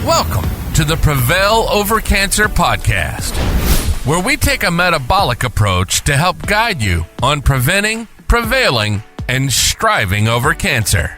Welcome to the Prevail Over Cancer Podcast, where we take a metabolic approach to help guide you on preventing, prevailing, and striving over cancer.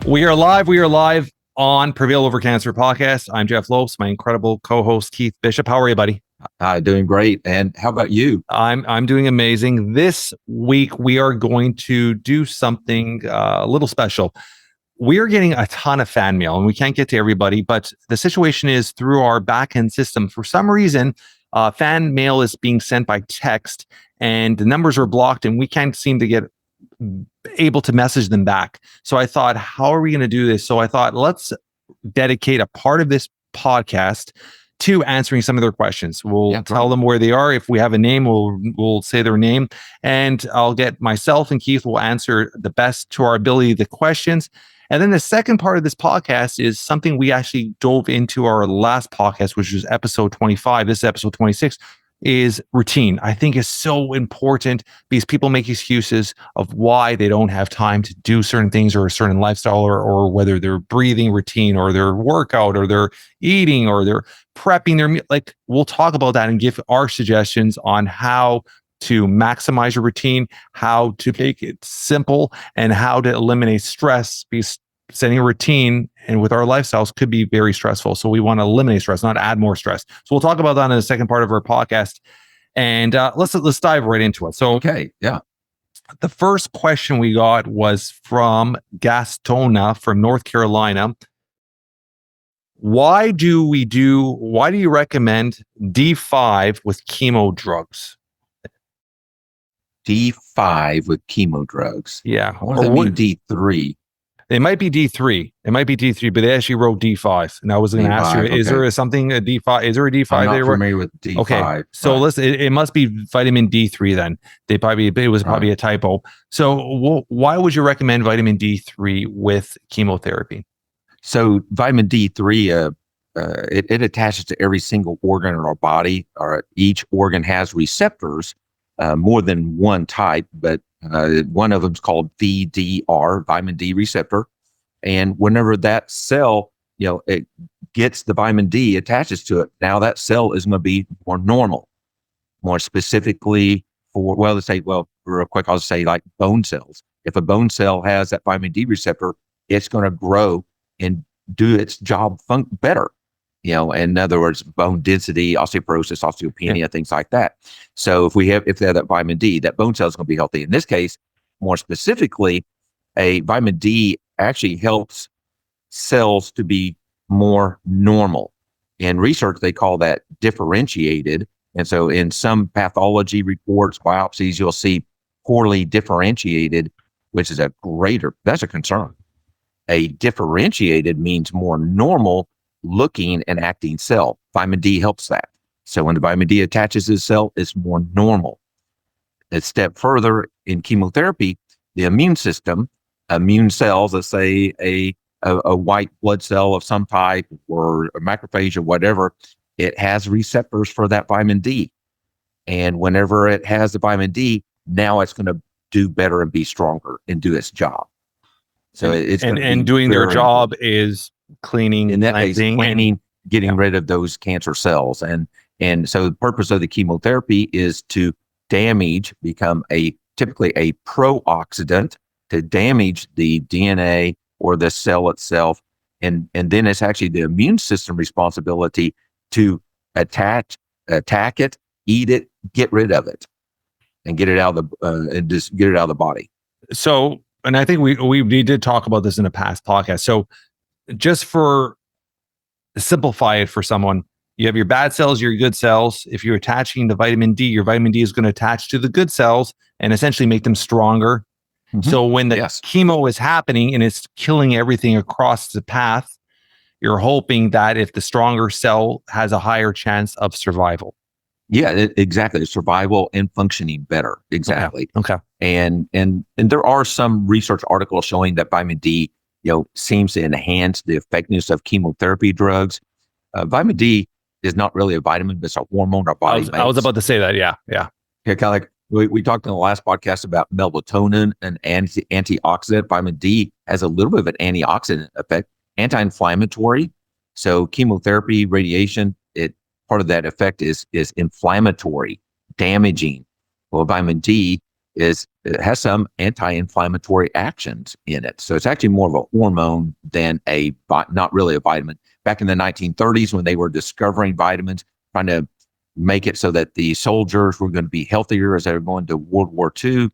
We are live on Prevail Over Cancer Podcast. I'm Jeff Lopes, my incredible co-host Keith Bishop. How are you, buddy? Hi, doing great. And how about you? I'm doing amazing. This week we are going to do something a little special. We are getting a ton of fan mail, and we can't get to everybody, but the situation is through our back-end system. For some reason, fan mail is being sent by text, and the numbers are blocked, and we can't seem to get able to message them back. So I thought, how are we going to do this? So I thought, let's dedicate a part of this podcast to answering some of their questions. We'll tell them where they are. If we have a name, we'll say their name, and I'll get myself and Keith will answer the best to our ability the questions. And then the second part of this podcast is something we actually dove into our last podcast, which was episode 25. This is episode 26. Is routine. I think is so important because people make excuses of why they don't have time to do certain things or a certain lifestyle or whether they're breathing routine or their workout or they're eating or they're prepping their meal. Like, we'll talk about that and give our suggestions on how to maximize your routine, how to make it simple, and how to eliminate stress, because setting a routine and with our lifestyles could be very stressful. So we want to eliminate stress, not add more stress. So we'll talk about that in the second part of our podcast. And let's dive right into it. So, the first question we got was from Gastona from North Carolina. Why do you recommend D5 with chemo drugs? D5 with chemo drugs. Yeah. What does that mean, D3? It might be D3. But they actually wrote D5. And I was going to ask you, is there a D5? Is there a D5? I'm not familiar with D5. Okay, so it must be vitamin D3 then. It was probably a typo. So why would you recommend vitamin D3 with chemotherapy? So vitamin D3, it attaches to every single organ in our body. Each organ has receptors, more than one type, but one of them is called VDR, vitamin D receptor. And whenever that cell, it gets the vitamin D, attaches to it, now that cell is going to be more normal. More specifically real quick, I'll say like bone cells. If a bone cell has that vitamin D receptor, it's going to grow and do its job better. In other words, bone density, osteoporosis, osteopenia, things like that. So if they have that vitamin D, that bone cell is going to be healthy. In this case, more specifically, a vitamin D actually helps cells to be more normal. In research, they call that differentiated. And so in some pathology reports, biopsies, you'll see poorly differentiated, which is that's a concern. A differentiated means more normal looking and acting cell. Vitamin D helps that. So when the vitamin D attaches to the cell, it's more normal. A step further in chemotherapy, the immune system, immune cells, let's say a white blood cell of some type or a macrophage or whatever, it has receptors for that vitamin D. And whenever it has the vitamin D, now it's going to do better and be stronger and do its job. So it's doing their job is cleaning, getting rid of those cancer cells. And so the purpose of the chemotherapy is to become typically a pro-oxidant to damage the DNA or the cell itself. And then it's actually the immune system responsibility to attack it, eat it, get rid of it, and get it out of the body. So, and I think we did talk about this in a past podcast. So just simplify it for someone, you have your bad cells, your good cells. If you're attaching the vitamin D, your vitamin D is going to attach to the good cells and essentially make them stronger. Mm-hmm. So when the chemo is happening and it's killing everything across the path, you're hoping that if the stronger cell has a higher chance of survival. Yeah, exactly. Survival and functioning better. Exactly. Okay. And there are some research articles showing that vitamin D, seems to enhance the effectiveness of chemotherapy drugs. Vitamin D is not really a vitamin, but it's a hormone our body makes. I was about to say that. Yeah. Kind of like We talked in the last podcast about melatonin and antioxidant. Vitamin D has a little bit of an antioxidant effect, anti-inflammatory. So chemotherapy, radiation, part of that effect is inflammatory, damaging. Well, vitamin D it has some anti-inflammatory actions in it. So it's actually more of a hormone than not really a vitamin. Back in the 1930s, when they were discovering vitamins, trying to make it so that the soldiers were going to be healthier as they were going to World War II,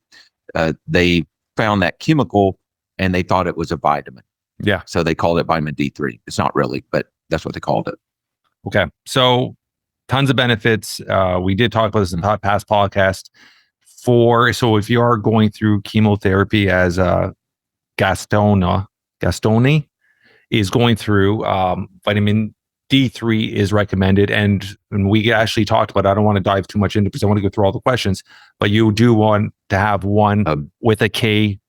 they found that chemical and they thought it was a vitamin. Yeah. So they called it vitamin D3. It's not really, but that's what they called it. Okay. So tons of benefits. We did talk about this in past podcast. So if you are going through chemotherapy as Gastoni is going through, vitamin D3 is recommended. And we actually talked about, I don't want to dive too much into because I want to go through all the questions, but you do want to have one with a K2,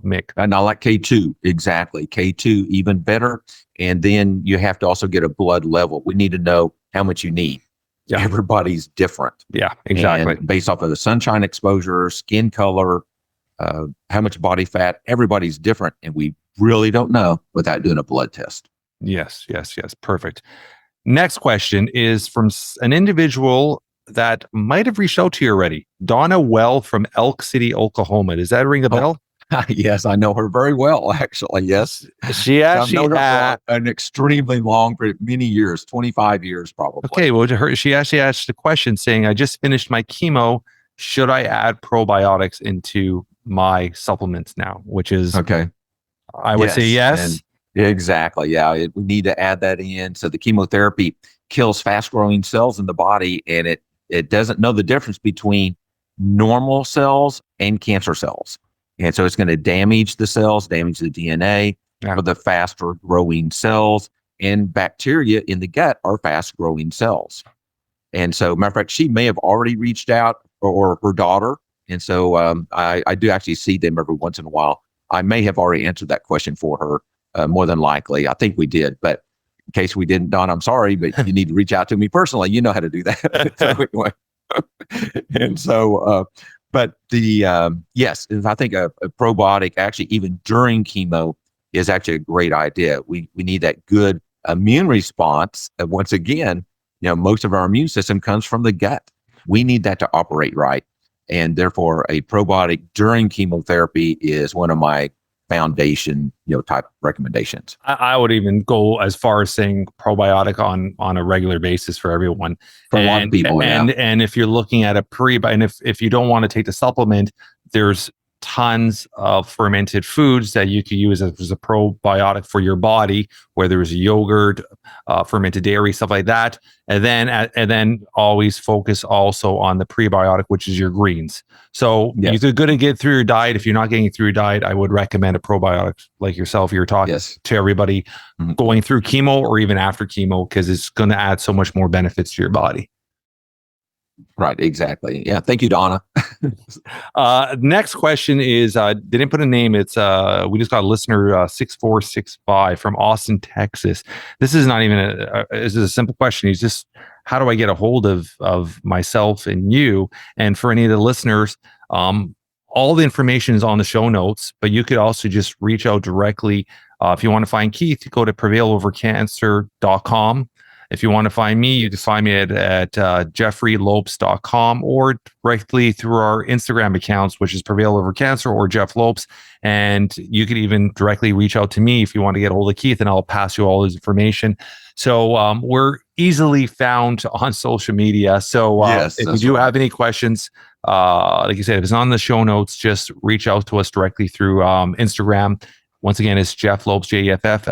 Mick. And I like K2, exactly. K2, even better. And then you have to also get a blood level. We need to know how much you need. Yeah. Everybody's different. Yeah, exactly. And based off of the sunshine exposure, skin color, how much body fat, everybody's different. And we really don't know without doing a blood test. Yes. Perfect. Next question is from an individual that might have reached out to you already. Donna Well from Elk City, Oklahoma. Does that ring a bell? Yes, I know her very well, actually. Yes. She actually had an extremely long, for many years, 25 years probably. Okay, well, she actually asked a question saying, I just finished my chemo. Should I add probiotics into my supplements now? Which is, okay. I would say yes. Exactly. Yeah. We need to add that in. So the chemotherapy kills fast growing cells in the body, and it doesn't know the difference between normal cells and cancer cells. And so it's going to damage the cells, damage the DNA for the faster growing cells, and bacteria in the gut are fast growing cells. And so, matter of fact, she may have already reached out, or her daughter. And so I do actually see them every once in a while. I may have already answered that question for her, more than likely. I think we did, but in case we didn't, Don, I'm sorry, but you need to reach out to me personally. You know how to do that. So anyway. And so, but yes, I think a probiotic actually even during chemo is actually a great idea. We need that good immune response. Once again, most of our immune system comes from the gut. We need that to operate right. And therefore a probiotic during chemotherapy is one of my foundation, type recommendations. I would even go as far as saying probiotic on a regular basis for everyone. For a lot of people. And if you're looking at and if you don't want to take the supplement, there's tons of fermented foods that you could use as a probiotic for your body, whether it's yogurt, fermented dairy, stuff like that. And then always focus also on the prebiotic, which is your greens. So you're going to get through your diet. If you're not getting through your diet, I would recommend a probiotic like yourself. You're talking to everybody going through chemo or even after chemo, because it's going to add so much more benefits to your body. Right, exactly. Yeah, thank you, Donna. Next question is, they didn't put a name. It's we just got a listener 6465 from Austin, Texas. This is not even this is a simple question. He's just, how do I get a hold of myself and you? And for any of the listeners, all the information is on the show notes, but you could also just reach out directly. If you want to find Keith, you go to prevailovercancer.com. If you want to find me, you can find me at jeffreylopes.com or directly through our Instagram accounts, which is Prevail Over Cancer or Jeff Lopes. And you could even directly reach out to me if you want to get a hold of Keith, and I'll pass you all his information. So we're easily found on social media. So if you do have any questions, like you said, if it's on the show notes, just reach out to us directly through Instagram. Once again, it's Jeff Lopes, JEFF,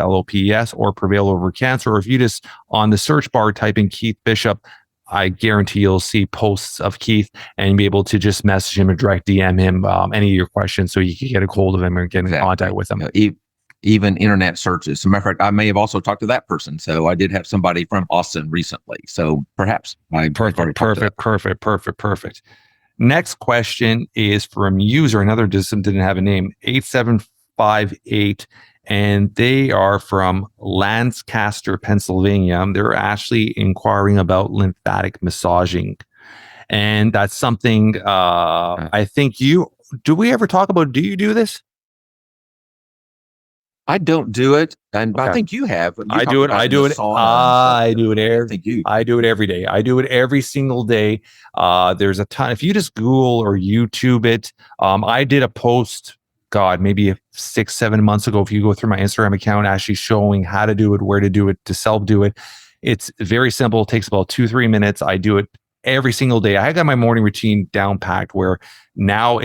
or Prevail Over Cancer. Or if you just on the search bar type in Keith Bishop, I guarantee you'll see posts of Keith and be able to just message him or direct DM him any of your questions, so you can get a hold of him or get in contact with him. Even internet searches. As a matter of fact, I may have also talked to that person. So I did have somebody from Austin recently. So perhaps. Perfect. Next question is from user, another didn't have a name, 8758, and they are from Lancaster, Pennsylvania. They're actually inquiring about lymphatic massaging. And that's something I think do we ever talk about, do you do this? I don't do it, and Okay. I think you have. I do it. I do it every day. I do it every single day. There's a ton. If you just Google or YouTube it, I did a post, God, maybe 6-7 months ago. If you go through my Instagram account, actually showing how to do it, where to do it, to self-do it. It's very simple. It takes about 2-3 minutes. I do it every single day. I got my morning routine down packed where now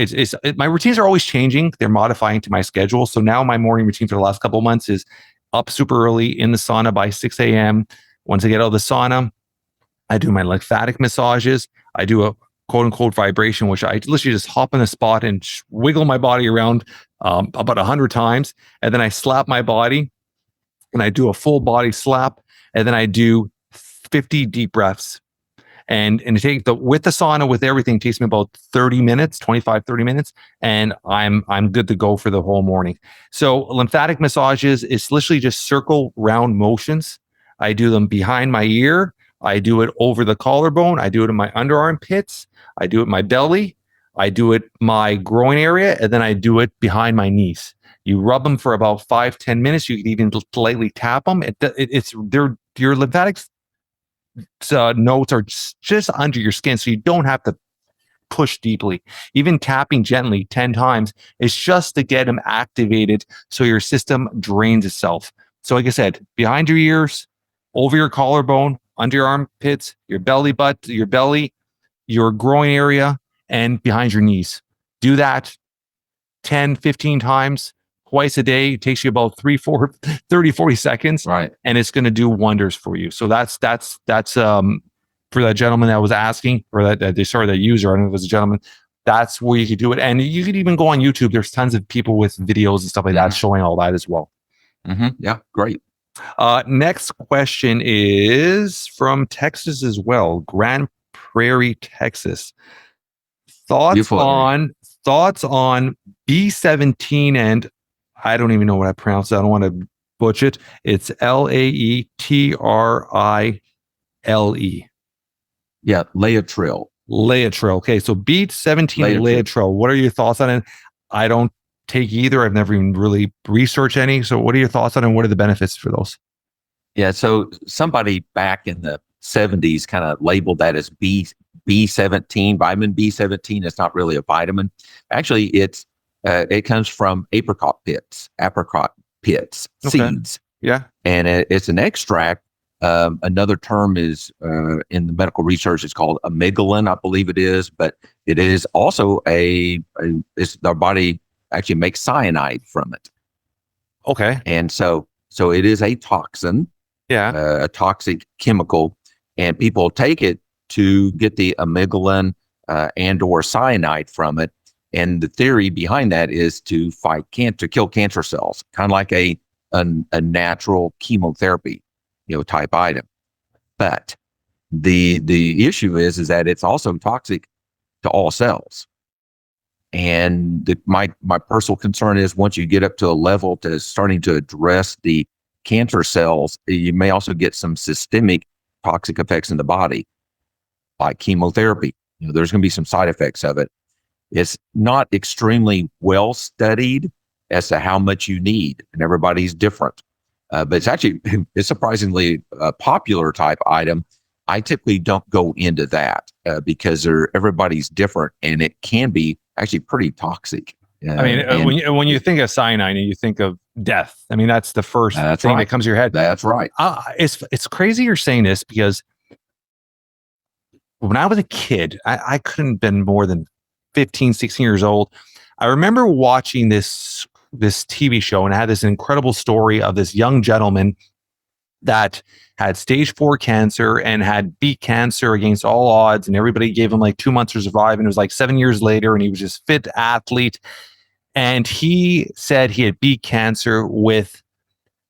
my routines are always changing. They're modifying to my schedule. So now my morning routine for the last couple of months is up super early in the sauna by 6 a.m. Once I get out of the sauna, I do my lymphatic massages. I do a quote unquote vibration, which I literally just hop in a spot and wiggle my body around about 100 times. And then I slap my body and I do a full body slap. And then I do 50 deep breaths. And with the sauna, with everything, it takes me about 30 minutes, 25-30 minutes. And I'm good to go for the whole morning. So lymphatic massages is literally just circle round motions. I do them behind my ear. I do it over the collarbone. I do it in my underarm pits. I do it in my belly. I do it my groin area. And then I do it behind my knees. You rub them for about 5-10 minutes. You can even lightly tap them. Your lymphatics nodes are just under your skin, so you don't have to push deeply. Even tapping gently 10 times is just to get them activated so your system drains itself. So like I said, behind your ears, over your collarbone, under your armpits, your belly, your groin area, and behind your knees. Do that 10-15 times twice a day. It takes you about 30-40 seconds, right? And it's going to do wonders for you. So that's for that gentleman that was asking, or that user. I don't know if it was a gentleman. That's where you could do it, and you could even go on YouTube. There's tons of people with videos and stuff like that showing all that as well. Mm-hmm. Yeah, great. Next question is from Texas as well, Grand Prairie, Texas. Thoughts on B17 and I don't even know what I pronounced. I don't want to butcher it. It's Laetrile. Yeah, Laetrile. Laetrile. Okay, so B17 and Laetrile. What are your thoughts on it? I don't take either. I've never even really researched any. So what are your thoughts on it, and what are the benefits for those? Yeah, so somebody back in the 70s kind of labeled that as B17, vitamin B17. It's not really a vitamin. Actually, it comes from apricot pits, seeds. Yeah. And it's an extract. Another term is in the medical research, it's called amygdalin, I believe it is, but it is also our body actually makes cyanide from it. Okay. And so it is a toxin, a toxic chemical, and people take it to get the amygdalin and or cyanide from it. And the theory behind that is to fight cancer, kill cancer cells, kind of like a natural chemotherapy, type item. But the issue is that it's also toxic to all cells. And my personal concern is once you get up to a level to starting to address the cancer cells, you may also get some systemic toxic effects in the body, like chemotherapy. There's going to be some side effects of it. It's not extremely well studied as to how much you need, and everybody's different. But it's surprisingly a popular type item. I typically don't go into that because everybody's different, and it can be actually pretty toxic. When you think of cyanide and you think of death, that's the first thing that comes to your head. That's right. It's crazy you're saying this, because when I was a kid, I couldn't have been more than 15, 16 years old. I remember watching this TV show, and it had this incredible story of this young gentleman that had stage 4 cancer and had beat cancer against all odds, and everybody gave him like 2 months to survive, and it was like 7 years later, and he was just fit athlete. And he said he had beat cancer with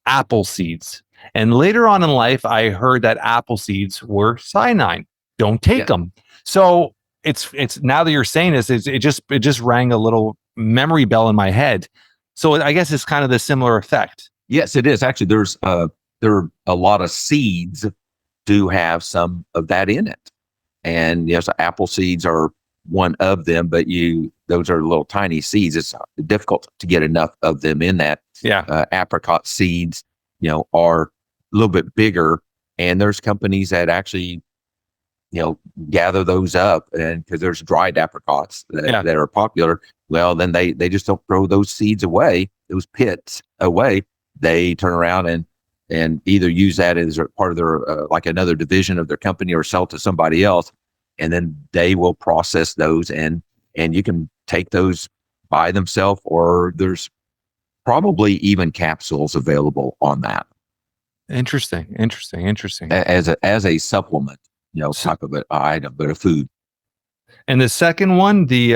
apple seeds. And later on in life, I heard that apple seeds were cyanide. Don't take them. So it's now that you're saying this, it just rang a little memory bell in my head. So I guess it's kind of the similar effect. Yes, it is. Actually, there are a lot of seeds do have some of that in it. And yes, apple seeds are one of them, but those are little tiny seeds. It's difficult to get enough of them in that. Yeah. Apricot seeds, are a little bit bigger, and there's companies that actually, gather those up, and because there's dried apricots that are popular. Well, then they just don't throw those seeds away, those pits away. They turn around and either use that as part of their like another division of their company, or sell to somebody else, and then they will process those, and you can take those by themselves, or there's probably even capsules available on that. Interesting. As a supplement, type of an item, but a food. And the second one, the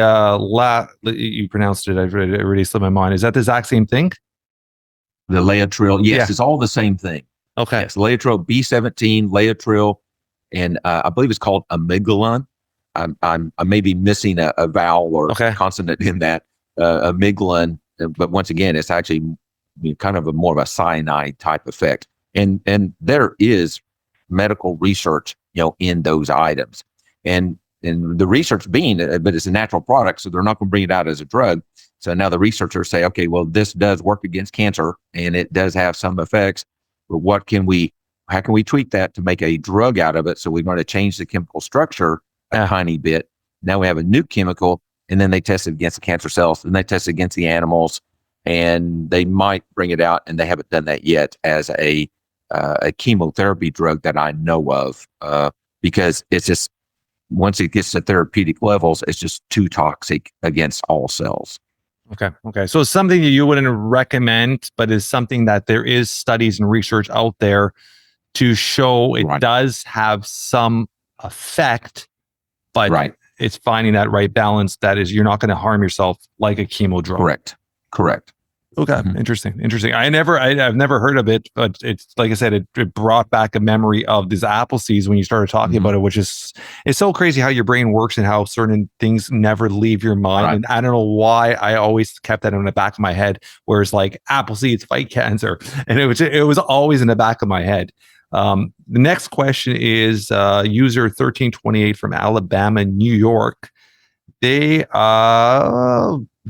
you pronounced it, I've already slipped my mind. Is that the exact same thing? The Laetril, yes, it's all the same thing. Okay. Yes, Laetril, B17, Laetril, and I believe it's called amygdalin. I may be missing a vowel or consonant in that amygdalin, but once again, it's actually kind of more of a cyanide type effect. And there is medical research, in those items, and the research being, but it's a natural product, so they're not going to bring it out as a drug. So now the researchers say, okay, well, this does work against cancer, and it does have some effects, but how can we tweak that to make a drug out of it? So we're going to change the chemical structure a tiny bit. Now we have a new chemical, and then they test it against the cancer cells, and they test it against the animals, and they might bring it out, and they haven't done that yet as a chemotherapy drug that I know of, because it's just, once it gets to therapeutic levels, it's just too toxic against all cells. Okay. So it's something that you wouldn't recommend, but is something that there is studies and research out there to show it does have some effect, but it's finding that right balance. That is, you're not going to harm yourself like a chemo drug. Correct. Okay. Mm-hmm. Interesting. I've never heard of it, but it's like I said, it brought back a memory of these apple seeds when you started talking about it, which is, it's so crazy how your brain works and how certain things never leave your mind. And I don't know why I always kept that in the back of my head, where it's like apple seeds fight cancer. And it was always in the back of my head. The next question is user 1328 from Alabama, New York. They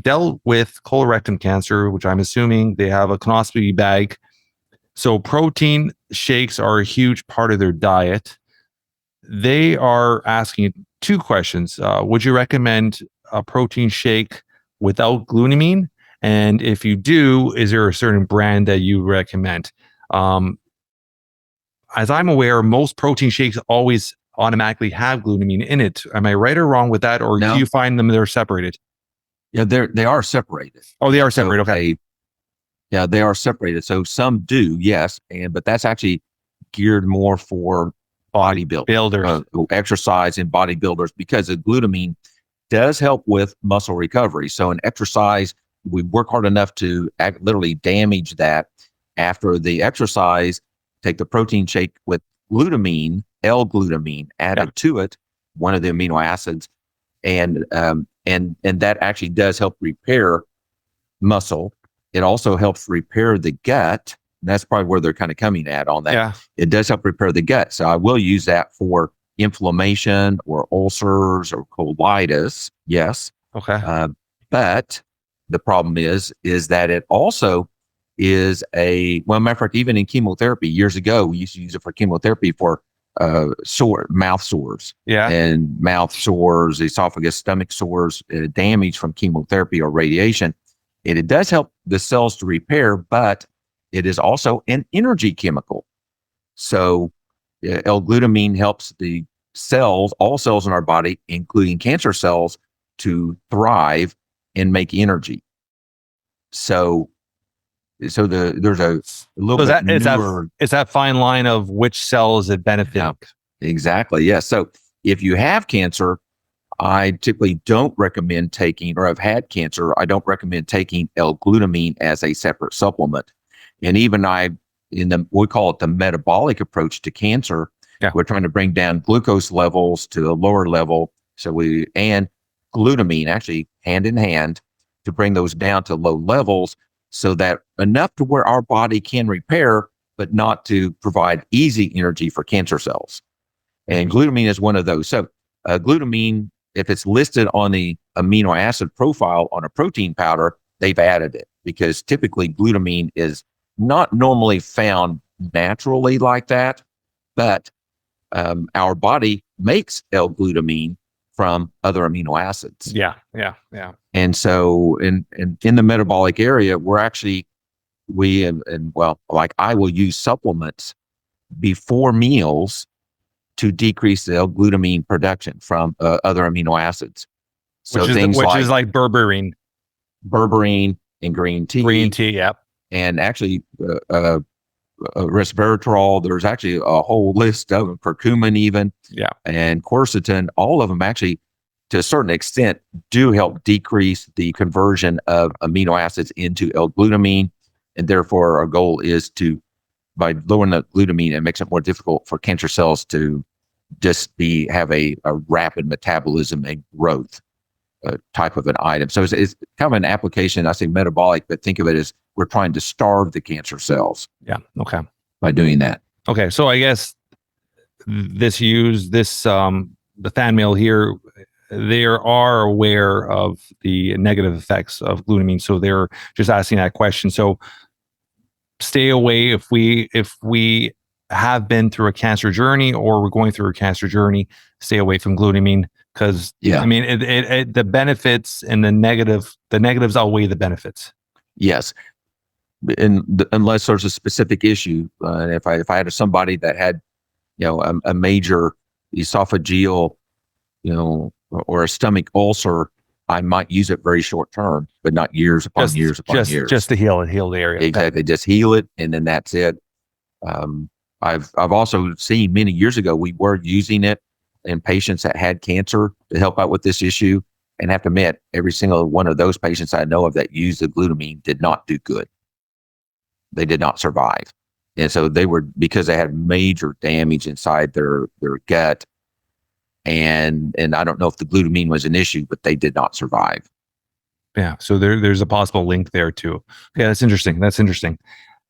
dealt with colorectal cancer, which I'm assuming they have a colonoscopy bag. So protein shakes are a huge part of their diet. They are asking two questions. Would you recommend a protein shake without glutamine? And if you do, is there a certain brand that you recommend? As I'm aware, most protein shakes always automatically have glutamine in it. Am I right or wrong with that? Or do you find them they're separated? Yeah, they are separated. Oh, they are separated. Okay. Yeah, they are separated. So some do, yes, but that's actually geared more for bodybuilders, exercise and bodybuilders, because the glutamine does help with muscle recovery. So in exercise, we work hard enough to literally damage that. After the exercise, take the protein shake with glutamine, L-glutamine added to it, one of the amino acids, and that actually does help repair muscle. It also helps repair the gut. And that's probably where they're kind of coming at on that. Yeah. It does help repair the gut. So I will use that for inflammation or ulcers or colitis. Yes. Okay. But the problem is that it also is matter of fact, even in chemotherapy years ago, we used to use it for chemotherapy for mouth sores. Yeah. And mouth sores, esophagus, stomach sores, damage from chemotherapy or radiation. And it does help the cells to repair, but it is also an energy chemical. So L-glutamine helps the cells, all cells in our body, including cancer cells, to thrive and make energy. So there's a little bit newer. It's that fine line of which cells it benefits. Yeah, exactly. Yes. So if you have cancer, I typically don't recommend taking, or I've had cancer, I don't recommend taking L-glutamine as a separate supplement. And even we call it the metabolic approach to cancer. Yeah. We're trying to bring down glucose levels to a lower level. And glutamine actually hand in hand to bring those down to low levels, so that enough to where our body can repair, but not to provide easy energy for cancer cells. And glutamine is one of those. So glutamine, if it's listed on the amino acid profile on a protein powder, they've added it, because typically glutamine is not normally found naturally like that, but our body makes L-glutamine from other amino acids. Yeah. And so in the metabolic area, like I will use supplements before meals to decrease the L-glutamine production from other amino acids. So which is like berberine and green tea. Green tea, yep. And actually resveratrol. There's actually a whole list of them, curcumin even, and quercetin. All of them actually, to a certain extent, do help decrease the conversion of amino acids into L-glutamine. And therefore, our goal is to, by lowering the glutamine, it makes it more difficult for cancer cells to just have a rapid metabolism and growth type of an item. So it's kind of an application. I say metabolic, but think of it as we're trying to starve the cancer cells. Yeah. Okay. By doing that. Okay. So I guess the fan mail here, they are aware of the negative effects of glutamine. So they're just asking that question. So stay away if we have been through a cancer journey or we're going through a cancer journey, stay away from glutamine, because I mean, the benefits and the negatives outweigh the benefits. Yes. Unless there's a specific issue. If I had somebody that had, a major esophageal, or a stomach ulcer, I might use it very short term, but not years upon years. Just to heal the area. Exactly. Just heal it, and then that's it. I've also seen many years ago, we were using it in patients that had cancer to help out with this issue, and have to admit, every single one of those patients I know of that used the glutamine did not do good. They did not survive. And so because they had major damage inside their gut. And I don't know if the glutamine was an issue, but they did not survive. Yeah. So there's a possible link there too. Yeah, that's interesting.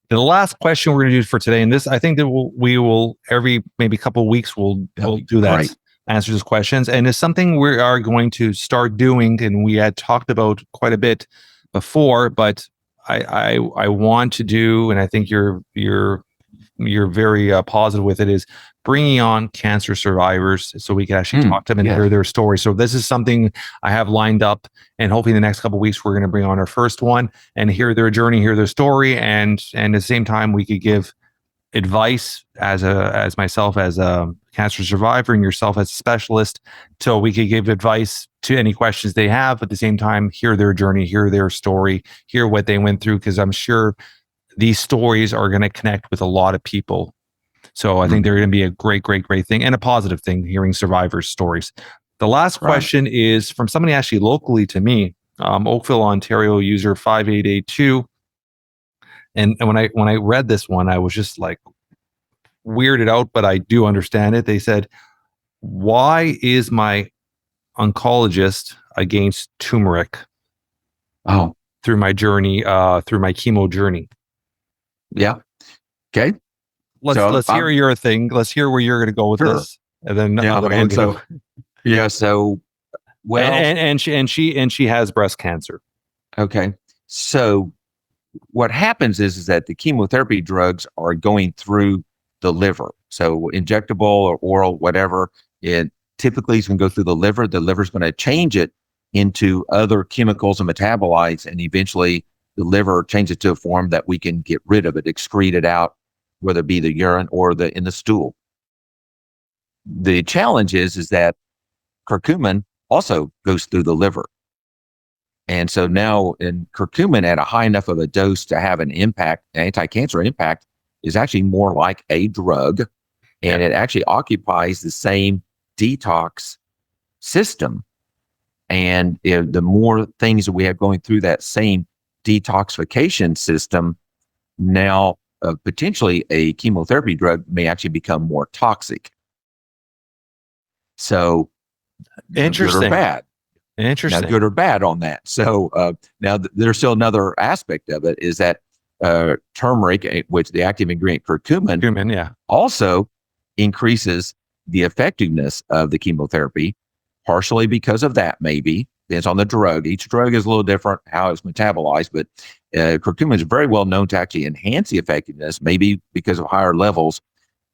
The last question we're going to do for today, and this, I think that we will every maybe couple of weeks we'll do that, right, answer these questions, and it's something we are going to start doing, and we had talked about quite a bit before, but I want to do, and I think you're very positive with it, is bringing on cancer survivors so we can actually talk to them and hear their story. So this is something I have lined up, and hopefully in the next couple of weeks, we're going to bring on our first one and hear their journey, hear their story. And at the same time, we could give advice as myself as a cancer survivor and yourself as a specialist. So we could give advice to any questions they have, but at the same time, hear their journey, hear their story, hear what they went through. Cause I'm sure these stories are going to connect with a lot of people. So I think they're going to be a great thing and a positive thing, hearing survivors' stories. The last question is from somebody actually locally to me, Oakville, Ontario, user 5882. And when I read this one, I was just like weirded out, but I do understand it. They said, why is my oncologist against turmeric through my journey, through my chemo journey? Yeah. Okay. Let's hear your thing. Let's hear where you're going to go with this, and then she has breast cancer. Okay, so what happens is that the chemotherapy drugs are going through the liver. So injectable or oral, whatever, it typically is going to go through the liver. The liver is going to change it into other chemicals and metabolites, and eventually the liver changes it to a form that we can get rid of it, excrete it out, whether it be the urine or in the stool. The challenge is that curcumin also goes through the liver. And so now in curcumin at a high enough of a dose to have an impact, an anti-cancer impact, is actually more like a drug. And it actually occupies the same detox system. And the more things that we have going through that same detoxification system, now potentially a chemotherapy drug may actually become more toxic. So, interesting. Good or bad. Interesting. Now, good or bad on that. So now there's still another aspect of it, is that turmeric, which the active ingredient curcumin, also increases the effectiveness of the chemotherapy. partially because of that, maybe. Depends on the drug. Each drug is a little different, how it's metabolized, but curcumin is very well known to actually enhance the effectiveness, maybe because of higher levels.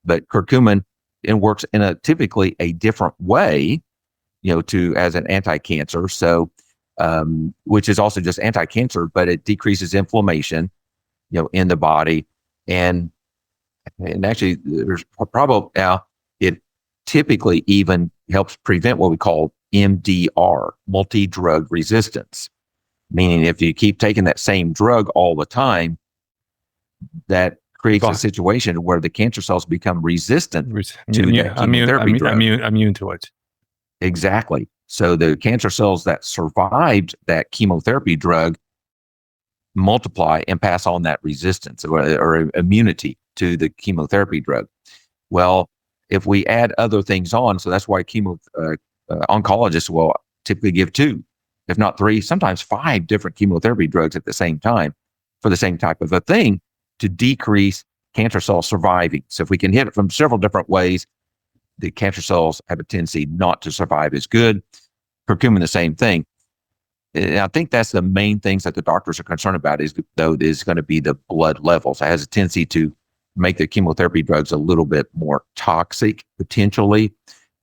But curcumin, it works in a typically a different way, as an anti-cancer. So, which is also just anti-cancer, but it decreases inflammation, in the body. And actually there's probably now it typically even helps prevent what we call MDR, multi-drug resistance. Meaning if you keep taking that same drug all the time, that creates a situation where the cancer cells become resistant to that chemotherapy drug. Immune to it. Exactly. So the cancer cells that survived that chemotherapy drug multiply and pass on that resistance or immunity to the chemotherapy drug. Well, if we add other things on, so that's why oncologists will typically give 2, if not 3, sometimes 5 different chemotherapy drugs at the same time for the same type of a thing to decrease cancer cells surviving. So if we can hit it from several different ways, the cancer cells have a tendency not to survive as good. Curcumin, the same thing. And I think that's the main things that the doctors are concerned about is going to be the blood levels. It has a tendency to make the chemotherapy drugs a little bit more toxic potentially.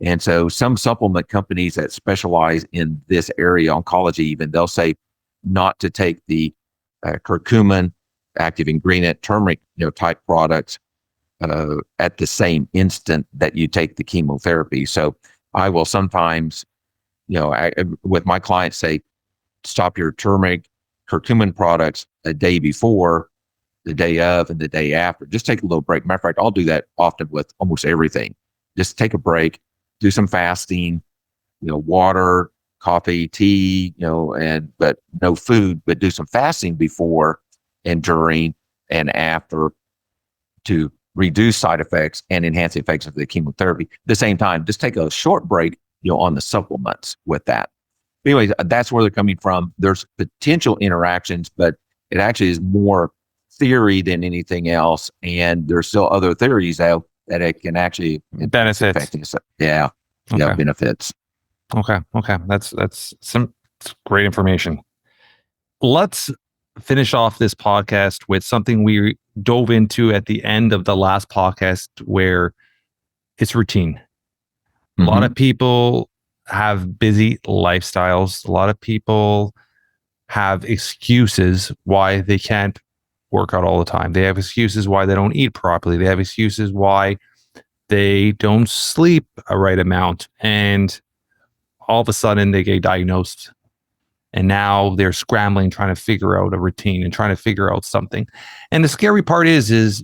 And so some supplement companies that specialize in this area, oncology even, they'll say not to take the curcumin, active ingredient, turmeric, type products at the same instant that you take the chemotherapy. So I will sometimes, with my clients say, stop your turmeric, curcumin products a day before, the day of, and the day after. Just take a little break. Matter of fact, I'll do that often with almost everything. Just take a break, do some fasting, water, coffee, tea, but no food, but do some fasting before and during and after to reduce side effects and enhance the effects of the chemotherapy. At the same time, just take a short break, on the supplements with that. Anyways, that's where they're coming from. There's potential interactions, but it actually is more theory than anything else. And there's still other theories out that it can actually benefits. Yeah. Okay. Yeah, benefits. Okay. That's some great information. Let's finish off this podcast with something we dove into at the end of the last podcast, where it's routine. A lot of people have busy lifestyles. A lot of people have excuses why they can't work out all the time. They have excuses why they don't eat properly. They have excuses why they don't sleep a right amount. And all of a sudden they get diagnosed. And now they're scrambling, trying to figure out a routine and trying to figure out something. And the scary part is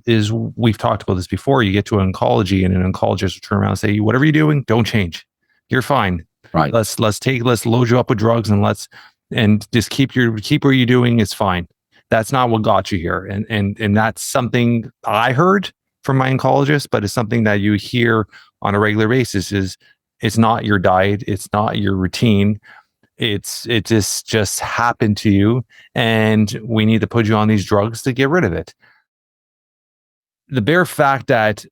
we've talked about this before. You get to oncology and an oncologist will turn around and say, whatever you're doing, don't change. You're fine. Right. Let's load you up with drugs and just keep what you're doing is fine. That's not what got you here. And that's something I heard from my oncologist, but it's something that you hear on a regular basis is it's not your diet. It's not your routine. It just happened to you, and we need to put you on these drugs to get rid of it. The bare fact that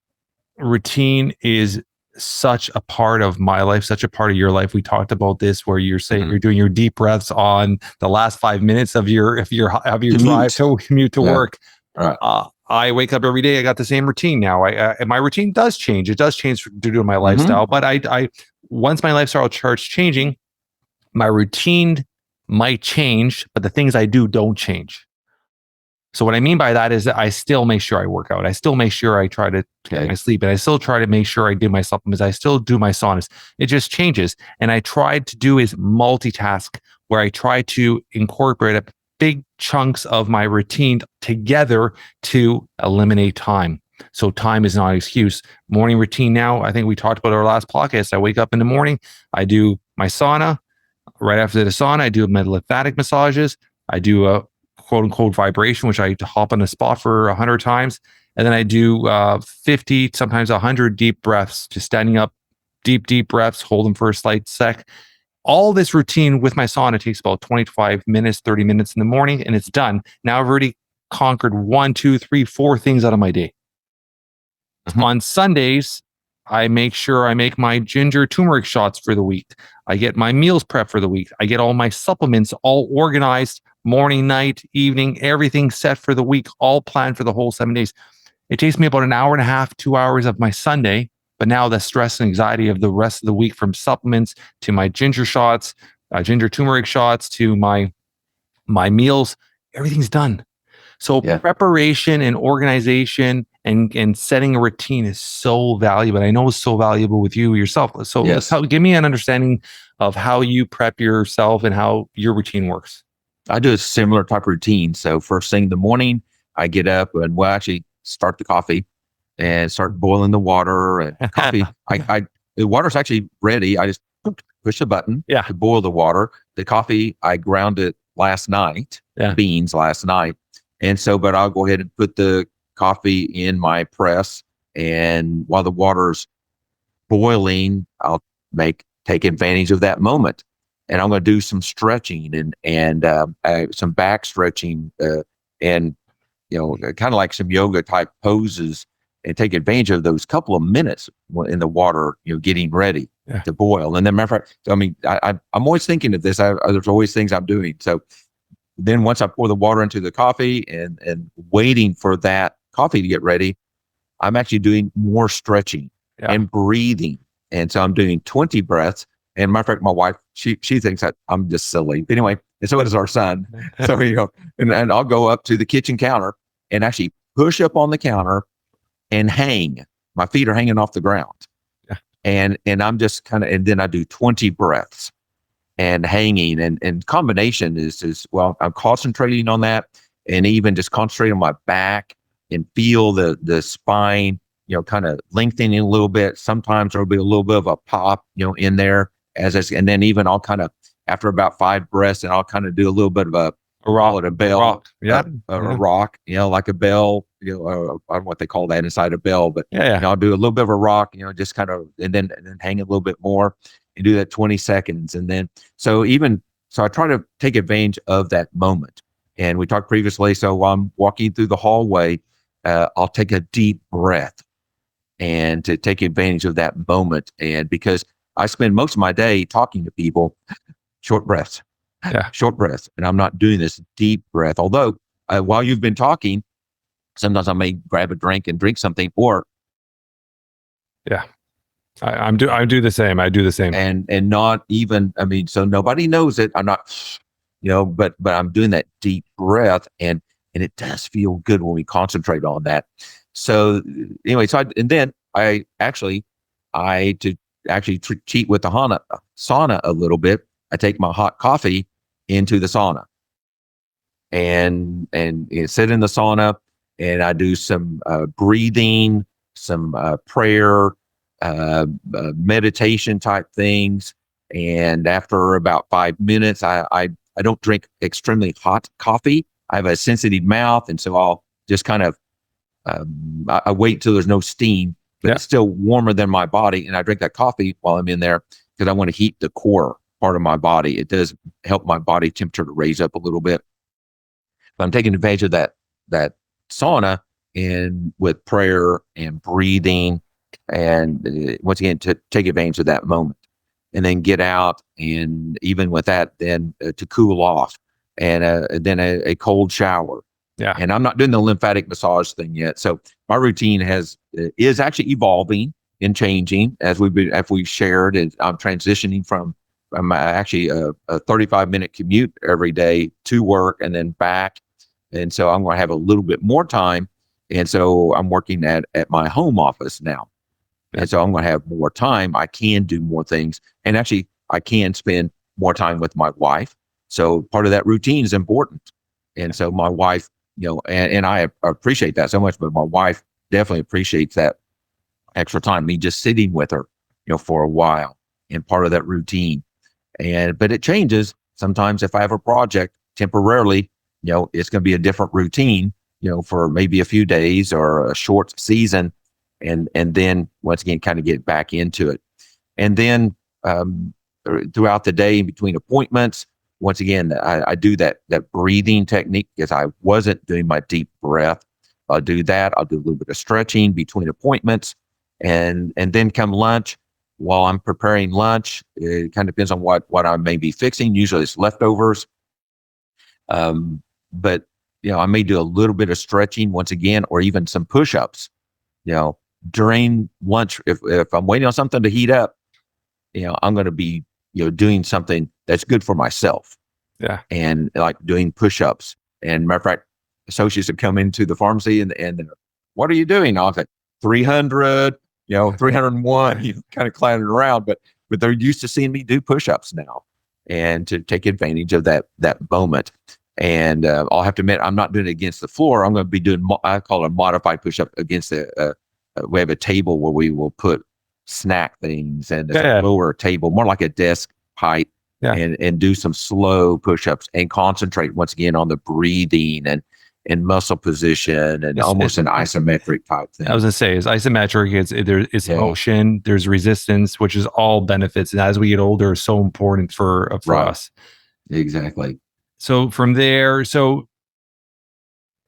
routine is such a part of my life, such a part of your life. We talked about this where you're saying you're doing your deep breaths on the last 5 minutes of your drive to commute to work. Right. I wake up every day. I got the same routine now. And my routine does change. It does change due to my lifestyle. But I once my lifestyle starts changing, my routine might change, but the things I do don't change. So what I mean by that is that I still make sure I work out. I still make sure I try to get my sleep, and I still try to make sure I do my supplements. I still do my saunas. It just changes. And I tried to do is multitask, where I try to incorporate a big chunks of my routine together to eliminate time. So time is not an excuse. Morning routine now, I think we talked about our last podcast. I wake up in the morning, I do my sauna. Right after the sauna, I do my lymphatic massages. I do a quote unquote vibration, which I hop on the spot for 100 times. And then I do 50, sometimes 100 deep breaths, just standing up, deep breaths, hold them for a slight sec. All this routine with my sauna takes about 25 minutes, 30 minutes in the morning, and it's done. Now I've already conquered 1, 2, 3, 4 things out of my day. On Sundays, I make sure I make my ginger turmeric shots for the week. I get my meals prep for the week. I get all my supplements all organized, morning, night, evening, everything set for the week, all planned for the whole 7 days. It takes me about an hour and a half, 2 hours of my Sunday. But now the stress and anxiety of the rest of the week, from supplements to my ginger shots, ginger turmeric shots, to my meals, everything's done. So preparation and organization and setting a routine is so valuable. I know it's so valuable with you yourself. So give me an understanding of how you prep yourself and how your routine works. I do a similar type of routine. So first thing in the morning, I get up and actually start the coffee and start boiling the water and coffee. The water's actually ready. I just push a button to boil the water. The coffee, I ground it last night, beans last night. And so, but I'll go ahead and put the coffee in my press, and while the water's boiling, I'll take advantage of that moment. And I'm going to do some stretching and some back stretching, and, kind of like some yoga type poses, and take advantage of those couple of minutes in the water, getting ready to boil. And then, matter of fact, I'm always thinking of this. There's always things I'm doing. So then once I pour the water into the coffee and waiting for that coffee to get ready, I'm actually doing more stretching and breathing. And so I'm doing 20 breaths. And matter of fact, my wife, she thinks that I'm just silly. Anyway, and so does our son. So, and I'll go up to the kitchen counter and actually push up on the counter and hang. My feet are hanging off the ground. And I'm just and then I do 20 breaths and hanging, and combination is I'm concentrating on that, and even just concentrate on my back and feel the spine, kind of lengthening a little bit. Sometimes there'll be a little bit of a pop, in there and then even I'll kind of, after about 5 breaths, and I'll kind of do a little bit of a rock, a bell, a rock, like a bell, I don't know what they call that inside a bell, but I'll do a little bit of a rock, just kind of, and then hang a little bit more and do that 20 seconds. And then, so I try to take advantage of that moment. And we talked previously, so while I'm walking through the hallway, I'll take a deep breath and to take advantage of that moment. And because I spend most of my day talking to people, short breaths, and I'm not doing this deep breath. Although while you've been talking, sometimes I may grab a drink and drink something, or I do the same. I do the same, and not even. So nobody knows it. I'm not, but I'm doing that deep breath, and it does feel good when we concentrate on that. So anyway, then I actually cheat with the sauna a little bit. I take my hot coffee into the sauna and sit in the sauna, and I do some breathing, some prayer, meditation type things. And after about 5 minutes, I don't drink extremely hot coffee. I have a sensitive mouth, and so I'll just kind of I wait till there's no steam, but it's still warmer than my body, and I drink that coffee while I'm in there because I want to heat the core part of my body. It does help my body temperature to raise up a little bit. But I'm taking advantage of that sauna, and with prayer and breathing, and once again to take advantage of that moment, and then get out, and even with that, then to cool off, and then a cold shower. And I'm not doing the lymphatic massage thing yet. So my routine is actually evolving and changing as we've shared. And I'm transitioning from actually a 35-minute commute every day to work and then back. And so I'm going to have a little bit more time. And so I'm working at my home office now. And so I'm going to have more time. I can do more things. And actually, I can spend more time with my wife. So part of that routine is important. And so my wife, and I appreciate that so much, but my wife definitely appreciates that extra time, me just sitting with her, for a while, and part of that routine. But it changes. Sometimes if I have a project temporarily, it's going to be a different routine, for maybe a few days or a short season. And then once again, kind of get back into it. And then throughout the day, in between appointments, once again, I do that breathing technique because I wasn't doing my deep breath. I'll do that. I'll do a little bit of stretching between appointments. And then come lunch, while I'm preparing lunch, it kind of depends on what I may be fixing. Usually it's leftovers. But I may do a little bit of stretching once again, or even some push-ups, during lunch. If I'm waiting on something to heat up, I'm going to be, doing something that's good for myself. Yeah. And like doing push-ups. And matter of fact, associates have come into the pharmacy and what are you doing? I'll say 300, 301, kind of clowning around, but they're used to seeing me do push-ups now, and to take advantage of that moment. And I'll have to admit, I'm not doing it against the floor. I'm going to be doing, I call it a modified push-up against we have a table where we will put snack things, and a lower table, more like a desk height, and do some slow push-ups and concentrate once again on the breathing and muscle position, and almost an isometric type thing. I was going to say, it's isometric. It's motion. There's resistance, which is all benefits. And as we get older, is so important for us. Exactly. So from there,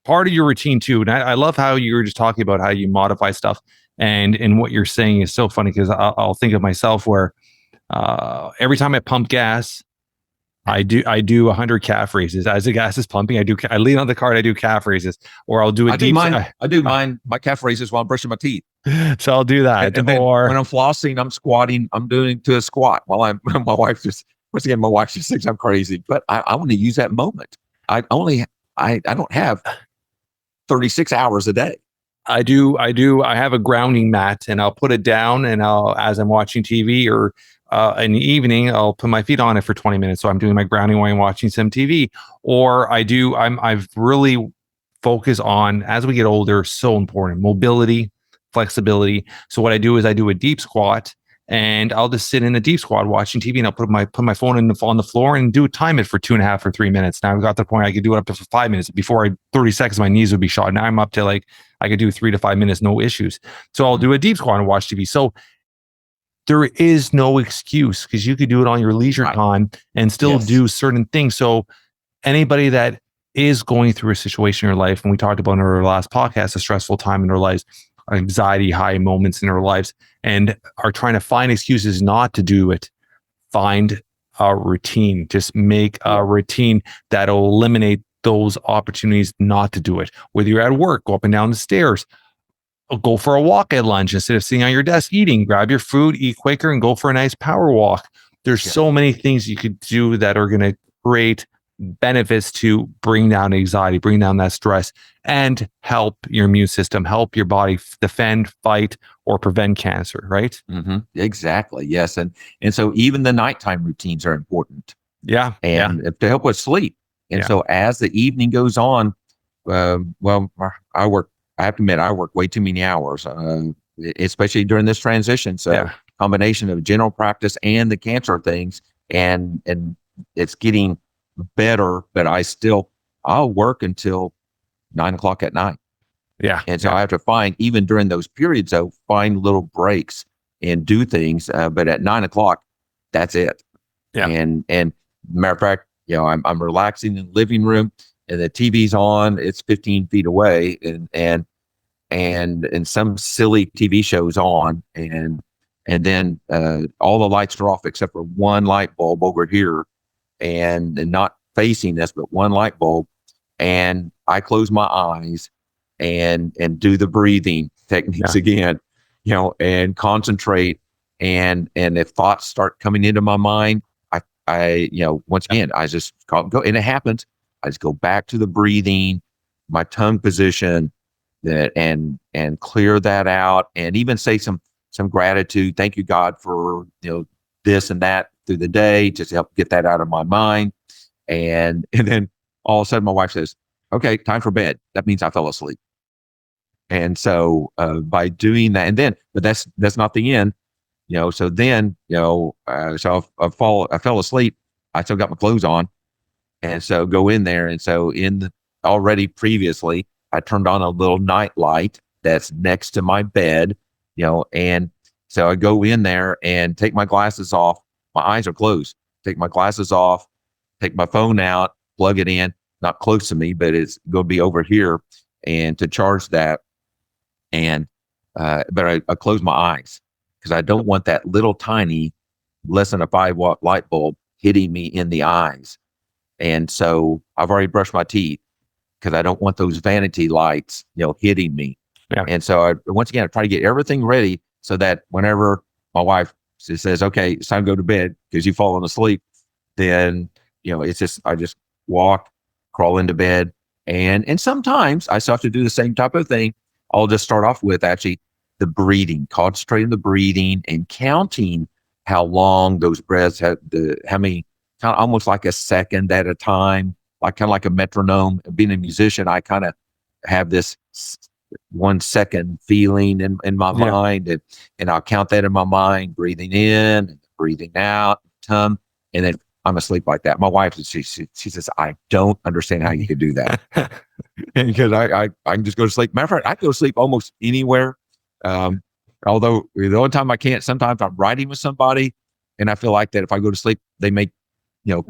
part of your routine too, and I love how you were just talking about how you modify stuff, and what you're saying is so funny, because I'll think of myself where every time I pump gas, I do 100 calf raises. As the gas is pumping, I lean on the cart, I do calf raises, or I'll do I do my calf raises while I'm brushing my teeth. So I'll do that. And then when I'm flossing, I'm squatting. I'm doing to a squat while my wife just thinks I'm crazy, but I want to use that moment. I don't have 36 hours a day. I do. I have a grounding mat, and I'll put it down, and as I'm watching TV or in the evening, I'll put my feet on it for 20 minutes. So I'm doing my grounding while I'm watching some TV. Or I've really focused on, as we get older, so important, mobility, flexibility. So what I do is I do a deep squat, and I'll just sit in a deep squat watching TV, and I'll put my phone on the floor and time it for 2.5 or 3 minutes. Now I've got to the point I could do it up to 5 minutes. Before 30 seconds, my knees would be shot. Now I'm up to I could do 3 to 5 minutes, no issues. So I'll do a deep squat and watch TV. So there is no excuse, because you could do it on your leisure time and still do certain things. So anybody that is going through a situation in your life, and we talked about in our last podcast, a stressful time in their lives, anxiety, high moments in their lives, and are trying to find excuses not to do it, find a routine. Just make a routine that'll eliminate those opportunities not to do it. Whether you're at work, go up and down the stairs, go for a walk at lunch instead of sitting on your desk eating. Grab your food, eat quicker, and go for a nice power walk. There's so many things you could do that are going to create benefits to bring down anxiety, bring down that stress, and help your immune system, help your body defend, fight, or prevent cancer, right? Mm-hmm. Exactly. Yes. And so even the nighttime routines are important. Yeah. And to help with sleep. And so as the evening goes on, I have to admit, I work way too many hours, especially during this transition. So combination of general practice and the cancer things, and it's getting better, but I'll work until 9:00 at night. Yeah. And so I have to find, even during those periods, find little breaks and do things. But at 9:00, that's it. Yeah. And matter of fact, I'm relaxing in the living room, and the TV's on. It's 15 feet away, and some silly TV show's on, and then all the lights are off except for one light bulb over here, and not facing us, but one light bulb. And I close my eyes and do the breathing techniques again, and concentrate. And if thoughts start coming into my mind, I once again, I just go, and it happens. I just go back to the breathing, my tongue position, and clear that out, and even say some gratitude. Thank you, God, for this and that through the day, just to help get that out of my mind. And then all of a sudden my wife says, "Okay, time for bed." That means I fell asleep. And so by doing that, but that's not the end. So then, so I fell asleep. I still got my clothes on, and so go in there. And so already previously, I turned on a little night light that's next to my bed, and so I go in there and take my glasses off. My eyes are closed. Take my glasses off, take my phone out, plug it in, not close to me, but it's going to be over here, and to charge that. And but I close my eyes because I don't want that little tiny, less than a 5-watt light bulb hitting me in the eyes. And so I've already brushed my teeth because I don't want those vanity lights, hitting me. Yeah. And so once again, I try to get everything ready so that whenever my wife says, okay, it's time to go to bed because you've fallen asleep, then, it's just, I just walk, crawl into bed. And sometimes I still have to do the same type of thing. I'll just start off with actually the breathing, concentrating on the breathing and counting how long those breaths have, how many, kind of almost like a second at a time, kind of like a metronome. Being a musician, I kind of have this 1 second feeling in my mind, and I'll count that in my mind, breathing in and breathing out, and then I'm asleep like that. My wife, she says, I don't understand how you could do that. Because I can just go to sleep. Matter of fact, I go to sleep almost anywhere. Although the only time I can't, sometimes I'm riding with somebody and I feel like that if I go to sleep, they may,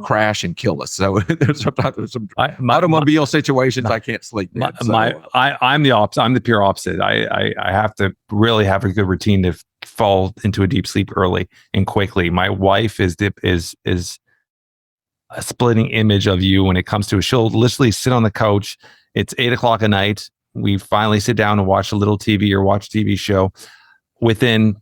crash and kill us. So sometimes there's some automobile situations I can't sleep in. I'm the opposite. I'm the pure opposite. I have to really have a good routine to fall into a deep sleep early and quickly. My wife is a splitting image of you when it comes to it. She'll literally sit on the couch. It's 8:00 at night. We finally sit down and watch a little TV or watch a TV show. Within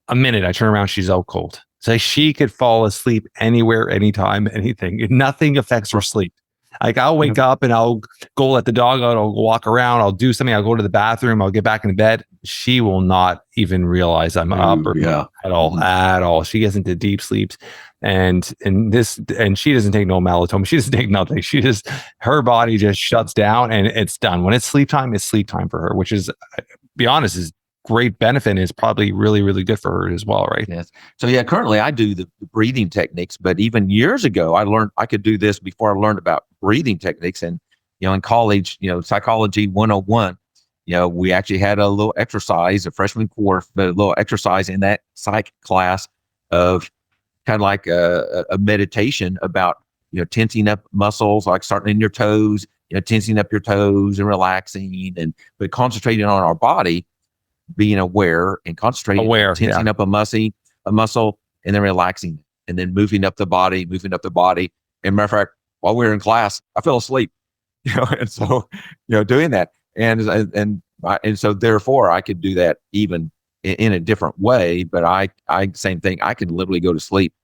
a minute, I turn around, she's out cold. So she could fall asleep anywhere, anytime, anything. Nothing affects her sleep. Like I'll wake up and I'll go let the dog out. I'll walk around. I'll do something. I'll go to the bathroom. I'll get back into bed. She will not even realize I'm up or at all. She gets into deep sleeps. And she doesn't take no melatonin. She doesn't take nothing. Her body just shuts down and it's done. When it's sleep time for her, which is, be honest, is great benefit and is probably really, really good for her as well, right? Yes. So currently I do the breathing techniques, but even years ago, I learned I could do this before I learned about breathing techniques. And, in college, Psychology 101, we actually had a little exercise, a freshman course, but a little exercise in that psych class of kind of like a meditation about, tensing up muscles, like starting in your toes, tensing up your toes and relaxing but concentrating on our body, being aware and concentrating, tensing up a muscle and then relaxing and then moving up the body. And matter of fact, while we were in class, I fell asleep, and so, doing that. And so therefore I could do that even in a different way, but I same thing. I could literally go to sleep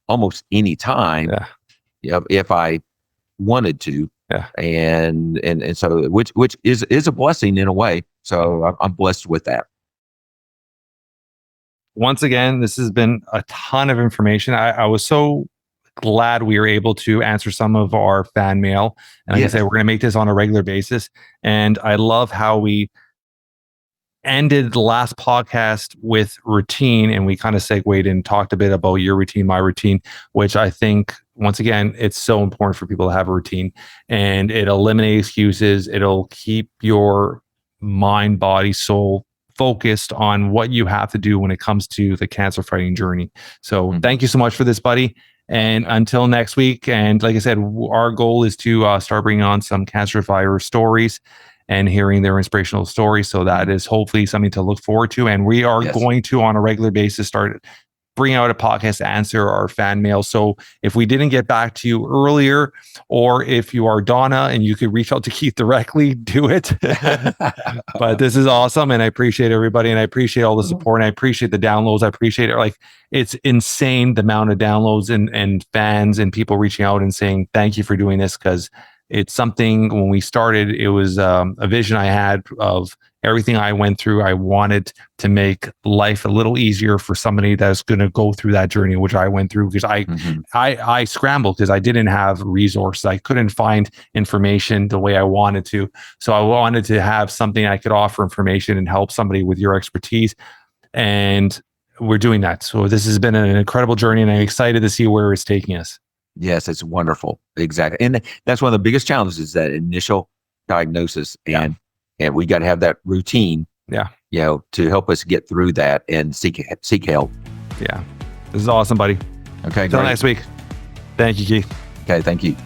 almost any time if I wanted to. Yeah. And so, which is a blessing in a way. So I'm blessed with that. Once again, this has been a ton of information. I was so glad we were able to answer some of our fan mail. And like I said, we're going to make this on a regular basis. And I love how we ended the last podcast with routine, and we kind of segued and talked a bit about your routine, my routine, which I think, once again, it's so important for people to have a routine, and it eliminates excuses. It'll keep your mind, body, soul focused on what you have to do when it comes to the cancer fighting journey. So thank you so much for this, buddy. And until next week. And like I said, our goal is to start bringing on some cancer fighter stories and hearing their inspirational stories. So that is hopefully something to look forward to. And we are going to, on a regular basis, start bring out a podcast to answer our fan mail. So if we didn't get back to you earlier, or if you are Donna and you could reach out to Keith directly, do it. But this is awesome. And I appreciate everybody. And I appreciate all the support. And I appreciate the downloads. I appreciate it. Like, it's insane the amount of downloads and fans and people reaching out and saying, thank you for doing this. Because it's something, when we started, it was a vision I had of everything I went through. I wanted to make life a little easier for somebody that's going to go through that journey, which I went through, because I scrambled because I didn't have resources. I couldn't find information the way I wanted to. So I wanted to have something I could offer information and help somebody with your expertise. And we're doing that. So this has been an incredible journey, and I'm excited to see where it's taking us. Yes, it's wonderful. Exactly. And that's one of the biggest challenges, is that initial diagnosis. And we got to have that routine, to help us get through that and seek help. Yeah. This is awesome, buddy. Okay. Until next week. Thank you, Keith. Okay. Thank you.